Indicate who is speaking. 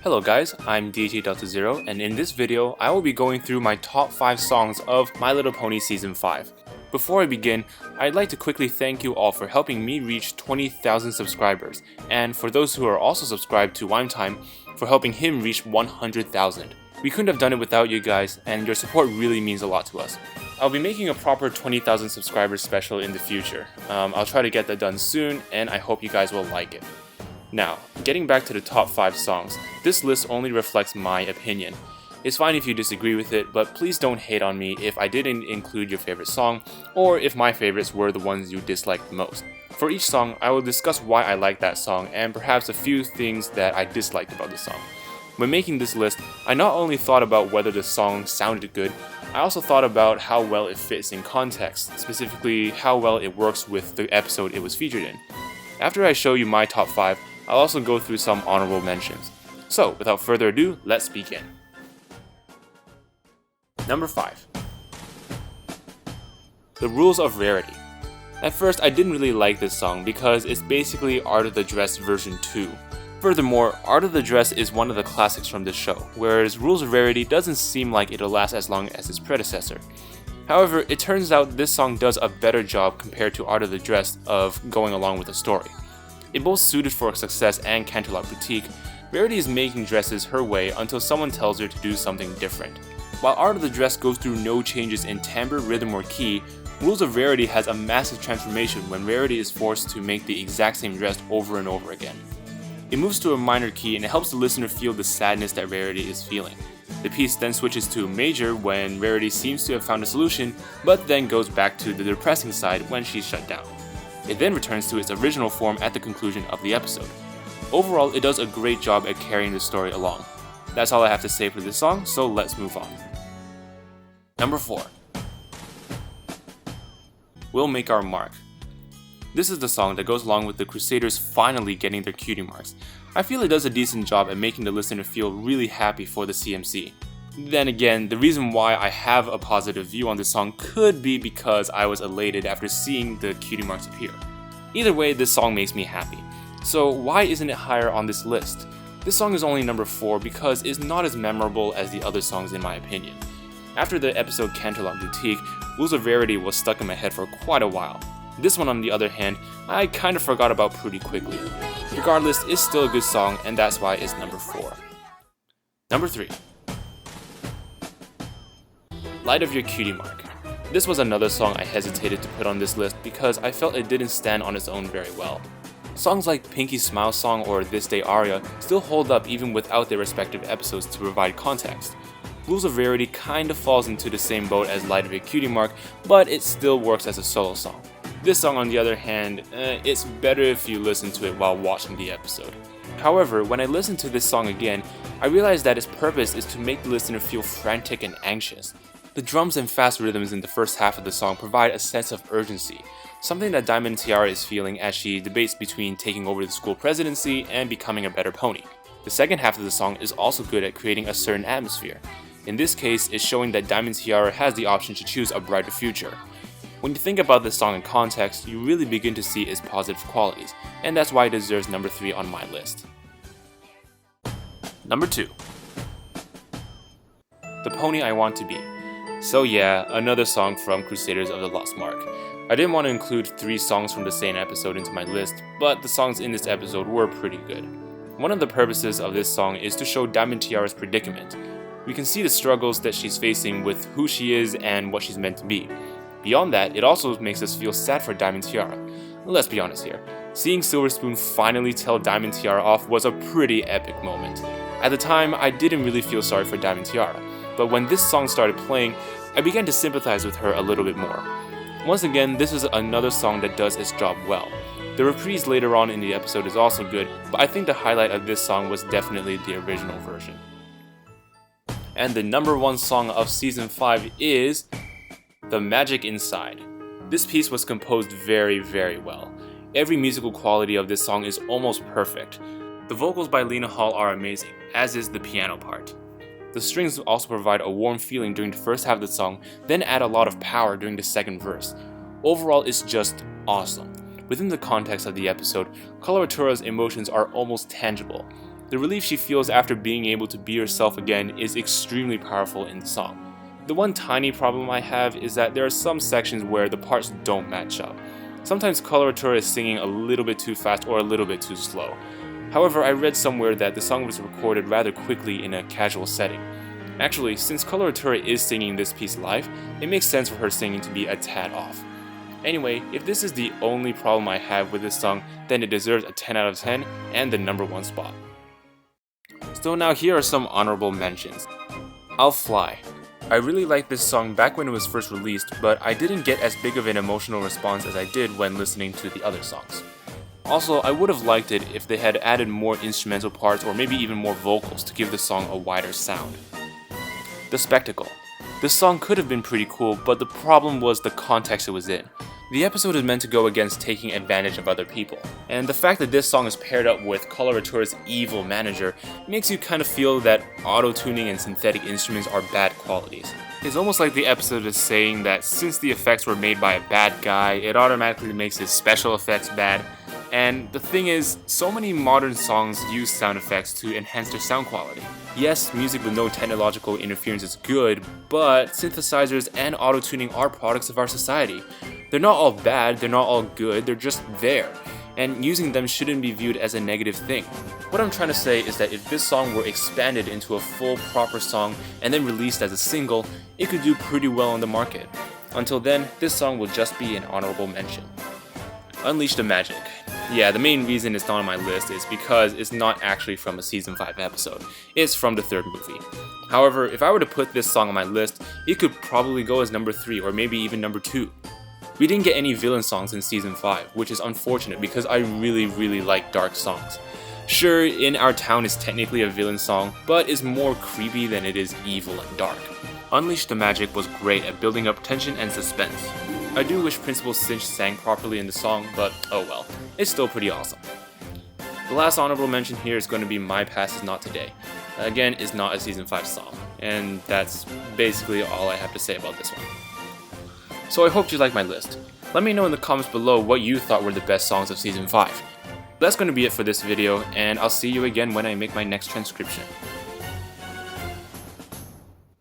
Speaker 1: Hello guys, I'm DJ Delta Zero, and in this video, I will be going through my top 5 songs of My Little Pony Season 5. Before I begin, I'd like to quickly thank you all for helping me reach 20,000 subscribers, and for those who are also subscribed to Time, for helping him reach 100,000. We couldn't have done it without you guys, and your support really means a lot to us. I'll be making a proper 20,000 subscribers special in the future. I'll try to get that done soon, and I hope you guys will like it. Now, getting back to the top 5 songs, this list only reflects my opinion. It's fine if you disagree with it, but please don't hate on me if I didn't include your favorite song, or if my favorites were the ones you disliked the most. For each song, I will discuss why I like that song and perhaps a few things that I disliked about the song. When making this list, I not only thought about whether the song sounded good, I also thought about how well it fits in context, specifically how well it works with the episode it was featured in. After I show you my top 5, I'll also go through some honorable mentions. So, without further ado, let's begin. Number 5. The Rules of Rarity. At first, I didn't really like this song because it's basically Art of the Dress version 2. Furthermore, Art of the Dress is one of the classics from this show, whereas Rules of Rarity doesn't seem like it'll last as long as its predecessor. However, it turns out this song does a better job compared to Art of the Dress of going along with the story. It both suited for success and Canterlot Boutique, Rarity is making dresses her way until someone tells her to do something different. While Art of the Dress goes through no changes in timbre, rhythm, or key, Rules of Rarity has a massive transformation when Rarity is forced to make the exact same dress over and over again. It moves to a minor key and it helps the listener feel the sadness that Rarity is feeling. The piece then switches to major when Rarity seems to have found a solution, but then goes back to the depressing side when she's shut down. It then returns to its original form at the conclusion of the episode. Overall, it does a great job at carrying the story along. That's all I have to say for this song, so let's move on. Number 4. We'll Make Our Mark. This is the song that goes along with the Crusaders finally getting their cutie marks. I feel it does a decent job at making the listener feel really happy for the CMC. Then again, the reason why I have a positive view on this song could be because I was elated after seeing the cutie marks appear. Either way, this song makes me happy. So why isn't it higher on this list? This song is only number 4 because it's not as memorable as the other songs in my opinion. After the episode Canterlot Boutique, Rules of Rarity was stuck in my head for quite a while. This one on the other hand, I kinda forgot about pretty quickly. Regardless, it's still a good song and that's why it's number 4. Number 3. Light of Your Cutie Mark. This was another song I hesitated to put on this list because I felt it didn't stand on its own very well. Songs like Pinky's Smile Song or This Day Aria still hold up even without their respective episodes to provide context. Rules of Rarity kinda falls into the same boat as Light of Your Cutie Mark, but it still works as a solo song. This song on the other hand, it's better if you listen to it while watching the episode. However, when I listened to this song again, I realized that its purpose is to make the listener feel frantic and anxious. The drums and fast rhythms in the first half of the song provide a sense of urgency, something that Diamond Tiara is feeling as she debates between taking over the school presidency and becoming a better pony. The second half of the song is also good at creating a certain atmosphere. In this case, it's showing that Diamond Tiara has the option to choose a brighter future. When you think about this song in context, you really begin to see its positive qualities, and that's why it deserves number 3 on my list. Number 2. The Pony I Want to Be. So yeah, another song from Crusaders of the Lost Mark. I didn't want to include 3 songs from the same episode into my list, but the songs in this episode were pretty good. One of the purposes of this song is to show Diamond Tiara's predicament. We can see the struggles that she's facing with who she is and what she's meant to be. Beyond that, it also makes us feel sad for Diamond Tiara. Let's be honest here, seeing Silver Spoon finally tell Diamond Tiara off was a pretty epic moment. At the time, I didn't really feel sorry for Diamond Tiara, but when this song started playing, I began to sympathize with her a little bit more. Once again, this is another song that does its job well. The reprise later on in the episode is also good, but I think the highlight of this song was definitely the original version. And the number 1 song of Season 5 is The Magic Inside. This piece was composed very, very well. Every musical quality of this song is almost perfect. The vocals by Lena Hall are amazing, as is the piano part. The strings also provide a warm feeling during the first half of the song, then add a lot of power during the second verse. Overall, it's just awesome. Within the context of the episode, Coloratura's emotions are almost tangible. The relief she feels after being able to be herself again is extremely powerful in the song. The one tiny problem I have is that there are some sections where the parts don't match up. Sometimes Coloratura is singing a little bit too fast or a little bit too slow. However, I read somewhere that the song was recorded rather quickly in a casual setting. Actually, since Coloratura is singing this piece live, it makes sense for her singing to be a tad off. Anyway, if this is the only problem I have with this song, then it deserves a 10 out of 10 and the #1 spot. So now here are some honorable mentions. I'll Fly. I really liked this song back when it was first released, but I didn't get as big of an emotional response as I did when listening to the other songs. Also, I would have liked it if they had added more instrumental parts or maybe even more vocals to give the song a wider sound. The Spectacle. This song could have been pretty cool, but the problem was the context it was in. The episode is meant to go against taking advantage of other people, and the fact that this song is paired up with Coloratura's evil manager makes you kind of feel that auto-tuning and synthetic instruments are bad qualities. It's almost like the episode is saying that since the effects were made by a bad guy, it automatically makes his special effects bad. And the thing is, so many modern songs use sound effects to enhance their sound quality. Yes, music with no technological interference is good, but synthesizers and auto-tuning are products of our society. They're not all bad, they're not all good, they're just there, and using them shouldn't be viewed as a negative thing. What I'm trying to say is that if this song were expanded into a full proper song and then released as a single, it could do pretty well on the market. Until then, this song will just be an honorable mention. Unleash the Magic. Yeah, the main reason it's not on my list is because it's not actually from a season 5 episode. It's from the 3rd movie. However, if I were to put this song on my list, it could probably go as number 3 or maybe even number 2. We didn't get any villain songs in season 5, which is unfortunate because I really like dark songs. Sure, In Our Town is technically a villain song, but is more creepy than it is evil and dark. Unleash the Magic was great at building up tension and suspense. I do wish Principal Cinch sang properly in the song, but oh well, it's still pretty awesome. The last honorable mention here is going to be My Past Is Not Today. Again, it's not a season 5 song, and that's basically all I have to say about this one. So I hope you like my list. Let me know in the comments below what you thought were the best songs of season 5. That's going to be it for this video, and I'll see you again when I make my next transcription.